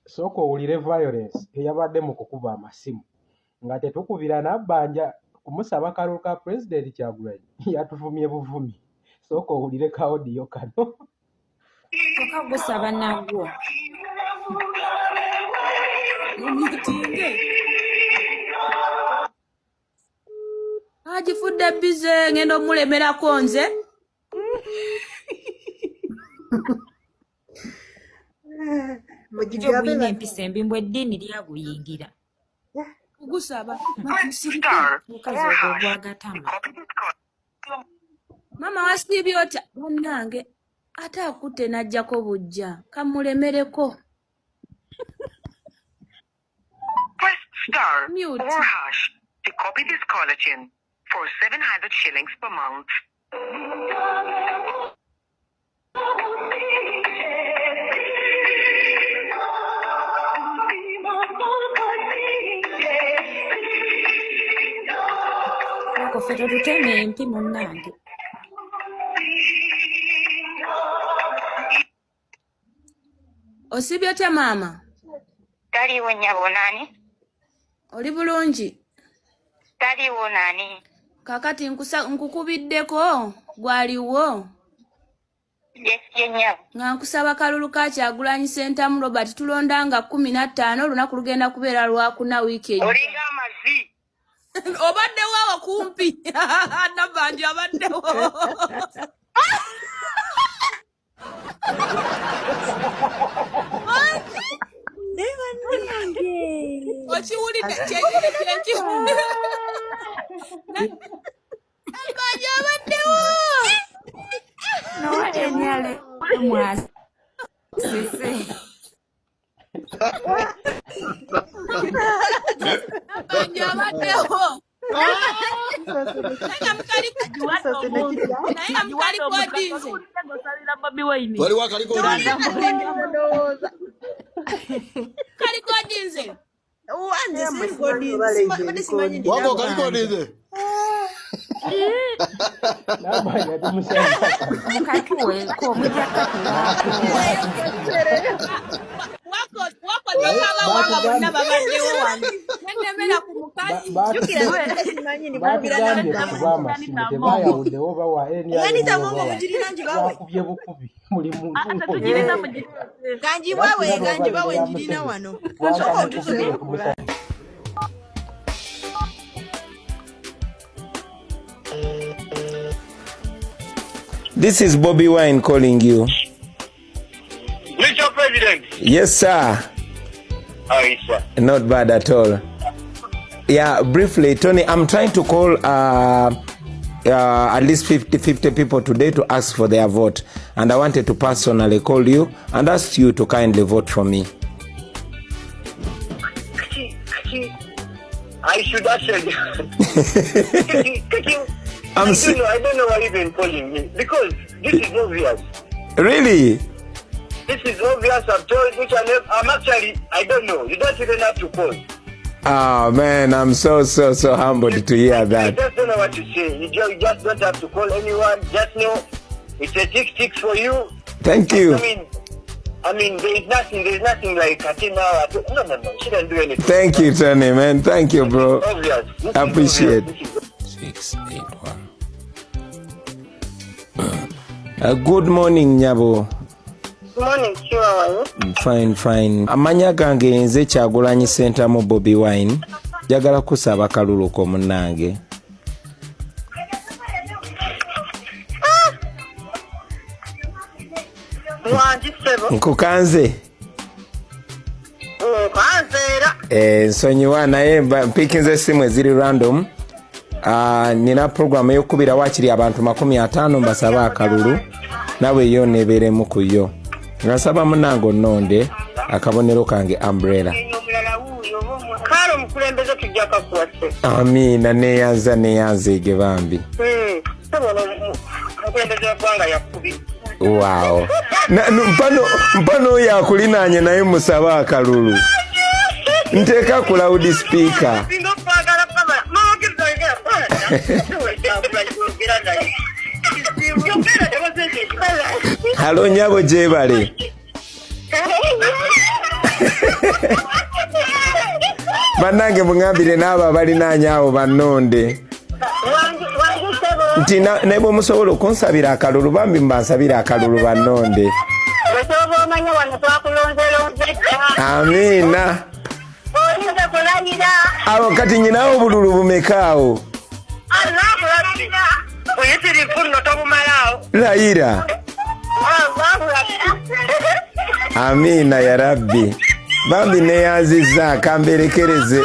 sooka owulire violence eyabadde mu kukuba amasimu nga tetukubira nabbanja kumusaba kalulu ka pulezidenti Kyagulanyi yatuvumye buvumi. Sooka owulire ka audio kano. Okagusaba nagwo agifudde bize ngenda omulemerako nze. Mugigabena empisa embi mbwe eddiini lyaguyingira. Kugusaba mukazi ogwagatama. Mama wasiibye otya munnange ate akutte n'ajjako bujja kamulemereko. Press star or hash to copy this caller tune for 700 shillings per month. Ako ffe tuteme empi munnange. Osibye otya maama? Taliwo nnyabo nani? Oli bulungi? Taliwo nani? Kakati nkukubiddeko gwaliwo? Yes, nnyabo. Nga nkusaba kalulu ka Kyagulanyi Ssentamu Robert tulondanga 15 olunaku lugenda kubeera lwakuna wiiki ejja. Olinga amazi. Obaddewo awo kumpi. Nabbanja abaddewo. Okiwulidde kyekiwulidde. Nabbanja abaddewo. Nowale nyale mwasi. Sisi. Nabbanja abaddewo. Naye mukali kwa dinze. Wali wakaliko dinze. Kali kwa dinze. Wako kaliko dinze. Nabbanja tumusaba. Mukatuwe ko wako baba wanga bonna babaddewo wano. Nendemera ku mukazi. Batugambye tuba amasimu tebayawuddewo bawa bakubye bukubi buli muntu. Ganjibawe njirina wano. This is Bobby Wine calling you. Mr. President. Yes, sir. How is sir? Not bad at all. Yeah, briefly, Tony, I'm trying to call at least 50 people today to ask for their vote. And I wanted to personally call you and ask you to kindly vote for me. I should actually. I don't know why you've been calling me. Because this is obvious. Really? This is obvious. I've told each and every. I don't know. You don't even have to call. Oh, man, I'm so humbled to hear that. I just don't know what to say. You just don't have to call anyone. Just know it's a tick for you. Thank you. I mean, there's nothing like now. No. Shouldn't do anything. Thank you, Tony, man. Thank you, bro. Obvious. I appreciate it. 681. Good morning, Nyabo. Good morning, Chihuahua. Fine. Amanya gange nze Kyagulanyi Ssentamu Bobby Wine. Jagala kusaba kalulu ko munnange. Nkukanze. Nsonyiwa naye mpikinze essimu eziri random. Nina program ey'okubira wakiri abantu 50 mbasaba akalulu. Nawe yo nebeeremu ku yo. Nasaba munnange onnonde akabonero kange umbrella. Amina neyanza ege bambi. Wow. Mpano yakulinanye naye musaba akalulu. Nteka ku loud speaker. Halo Nyabo jebale. bannange mungambire n'abo abalinaanya abo bannonde nti naye bwe musobola okunsabira akalulu bambi mbansabira akalulu bannonde. Amiina. Awo kati nyinawo obululu bumekaawo? Layira. Amiina ya Rabbi. Bambi neyanziza akamberekereze.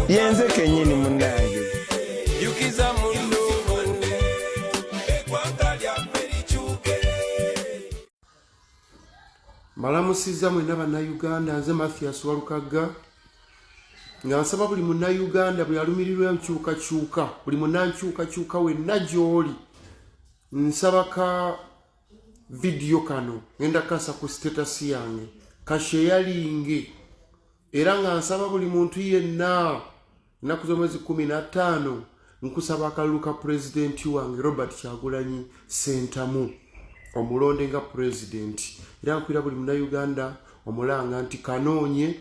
Yenze kenyini munnange. Malamusiza mwena bannayuganda, nze Mathias Walukagga nga nsaba buli munnayuganda bwe yalumirirwa enkyukakyuka, buli munnankyukakyuka wenna gy'oli, nsaba ka video kano ngenda kasa ku status yange kasheyalinge, era nga nsaba buli muntu yenna ennaku z'omwezi 15 nkusaba akalulu ka pulezidenti wange Robert Kyagulanyi Ssentamu omulonde nga pulezidenti. Era nkwira buli munnayuganda omulanga nti kanoonye,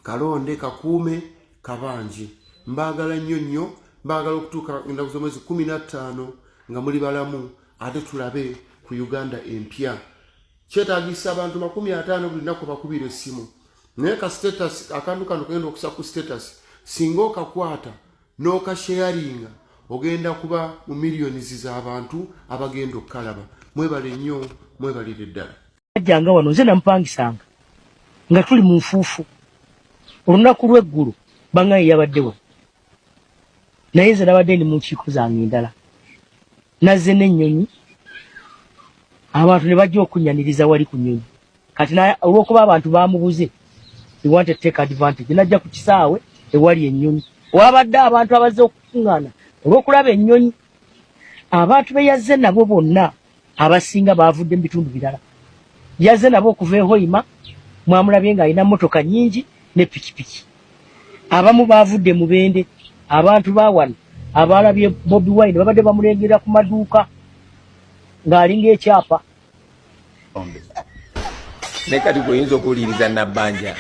kalonde, kakuume, kabanje. Mbaagala nnyo nnyo, mbaagala okutuuka ennaku z'omwezi 15 nga muli balamu ate tulabe ku Uganda empya. Kyetaagisa abantu 50 buli lunaku bakubira essimu. Naye ka status akantu kano kagenda okusa ku status singa okakwata n'okasharinga ogenda kuba mu millions z'abantu abagenda okukalaba. Mwebale nnyo, mwebalire ddala. Ajjanga wano nze nampangisanga nga tuli mu nfuufu olunaku lw'eggulu bangaye yabaddewo, naye nze nabadde ndi mu nkiiko zange endala, nazze n'ennyonyi abantu ne bajja okunyaniriza wali ku nnyonyi. Kati olw'okuba abantu bamubuze he wanted to take advantage, najja ku kisaawe ewali ennyonyi. Wabadde abantu abazze okukuŋŋaana olw'okulaba ennyonyi. Abantu be yazze nabo bonna abasinga baavudde mu bitundu birala. Yazze nabo okuva e Hoima, mwamulabye ng'alina mmotoka nnyingi ne pikipiki. Abamu baavudde mu Bende, abantu ba wano abalabye Bobi Wine babadde bamulengera ku maduuka ng'alinga ekyapa. Ne kati gwenyinza okuwuliriza Nabbanja.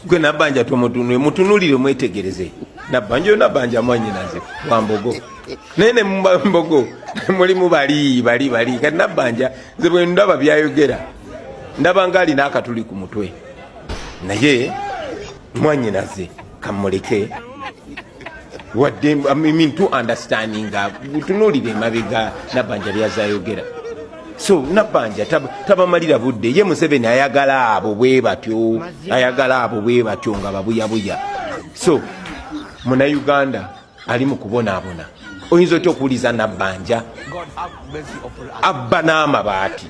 Gwe Nabbanja tomutunule, mutunulire mwetegereze. Nabbanja mwanyinaze Wambogo. Nene Mbogo mulimu bali. Kati Nabbanja nze bwe ndaba byayogera ndaba ng'alina akatuli ku mutwe. Naye mwanyinaze kamuleke. Wadde I mean to understanding mutunulire mabega Nabbanja byazayogera. So Nabbanja tabamalira budde, ye Museveni ayagala abo bwe batyo nga babuyabuya. So muna Uganda ali mu kubonaabona, oyinza otya okuwuliza Nabbanja abba n'amabaati?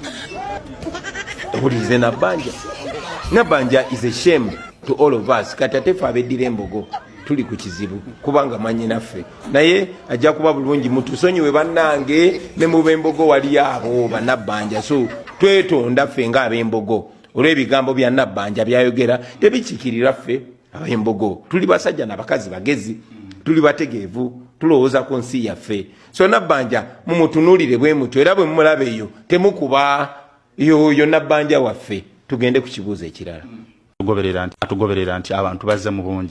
Owulize Nabbanja is a shame to all of us. Kati ate ffe abeddira Embogo tuli ku kizibu kubanga mwannyinaffe, naye ajja kuba bulungi mutusonyiwe bannange ne mu b'Embogo wali abo Nabbanja. So twetonda ffe ng'ab'Embogo olw'ebigambo bya Nabbanja byayogera tebikikirira ffe ab'Embogo. Tuli basajja n'abakazi bagezi, tuli bategeevu, tulowooza ku nsi yaffe. So Nabbanja mumutunulire bwe mutyo, era bwe mumulaba eyo temukuba yoyo Nabbanja waffe. Tugende ku kibuuzo ekirala. Atugoberera nti abantu bazze mu bungi.